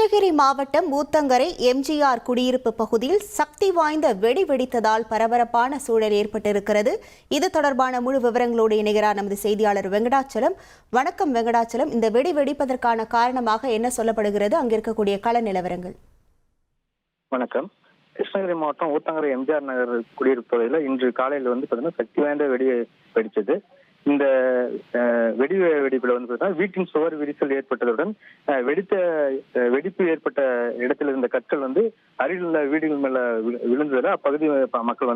கிருஷ்ணகிரி மாவட்டம் ஊத்தங்கரை எம்ஜிஆர் குடியிருப்பு பகுதியில் சக்தி வாய்ந்த வெடி வெடித்ததால் பரபரப்பான சூழல் ஏற்பட்டிருக்கிறது. இது தொடர்பான முழு விவரங்களோடு இணைகிறார் நமது செய்தியாளர் வெங்கடாச்சலம். வணக்கம் வெங்கடாச்சலம், இந்த வெடி வெடிப்பதற்கான காரணமாக என்ன சொல்லப்படுகிறது? அங்கிருக்கக்கூடிய கள நிலவரங்கள். வணக்கம். கிருஷ்ணகிரி மாவட்டம் ஊத்தங்கரை எம்ஜிஆர் நகர் குடியிருப்பு பகுதியில் இன்று காலையில் பார்த்தீங்கன்னா சக்தி வாய்ந்த வெடி வெடிச்சது. இந்த வெடிப்புல பார்த்தீங்கன்னா வீட்டின் சுவர் விரிசல் ஏற்பட்டதுடன் வெடிப்பு ஏற்பட்ட இடத்தில் இருந்த கற்கள் அருகில் உள்ள வீடுகள் மேல விழுந்ததில் அப்பகுதி மக்கள்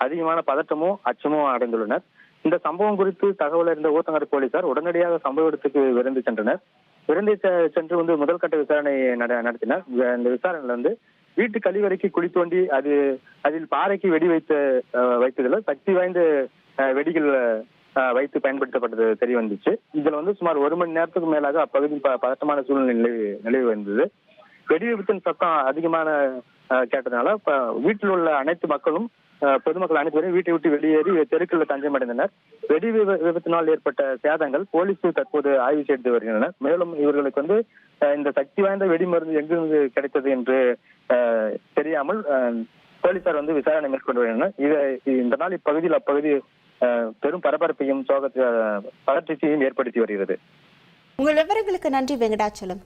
அதிகமான பதட்டமோ அச்சமோ அடைந்துள்ளனர். இந்த சம்பவம் குறித்து தகவல் அறிந்த ஊத்தங்கரை போலீசார் உடனடியாக சம்பவ இடத்துக்கு விரைந்து சென்றனர். விரைந்து சென்று முதல் கட்ட விசாரணை நடத்தினர். இந்த விசாரணையில வீட்டு கழிவறைக்கு குழி தோண்டி அதில் பாறைக்கு வெடி வைத்ததுல சக்தி வாய்ந்த வெடிகள் வைத்து பயன்படுத்தப்பட்டது தெரிய வந்துச்சு. இதுல சுமார் 1 மணி நேரத்துக்கு மேலாக அப்பகுதியில் பதட்டமான சூழ்நிலை நிலவி வந்தது. வெடி விபத்தின் சத்தம் அதிகமான கேட்டதுனால வீட்டில் உள்ள அனைத்து மக்களும் பொதுமக்கள் அனைத்து பேரும் வீட்டை விட்டு வெளியேறி தெருக்களில் தஞ்சமடைந்தனர். வெடி விபத்தினால் ஏற்பட்ட சேதங்கள் போலீஸ் தற்போது ஆய்வு செய்து வருகின்றனர். மேலும் இவர்களுக்கு இந்த சக்தி வாய்ந்த வெடி மருந்து எங்கிருந்து கிடைத்தது என்று தெரியாமல் போலீசார் விசாரணை மேற்கொண்டு வருகின்றனர். இந்த நாள் இப்பகுதியில் அப்பகுதி பெரும் பரபரப்பையும் பதற்றத்தையும் ஏற்படுத்தி வருகிறது. உங்கள் விவரங்களுக்கு நன்றி வெங்கடாச்சலம்.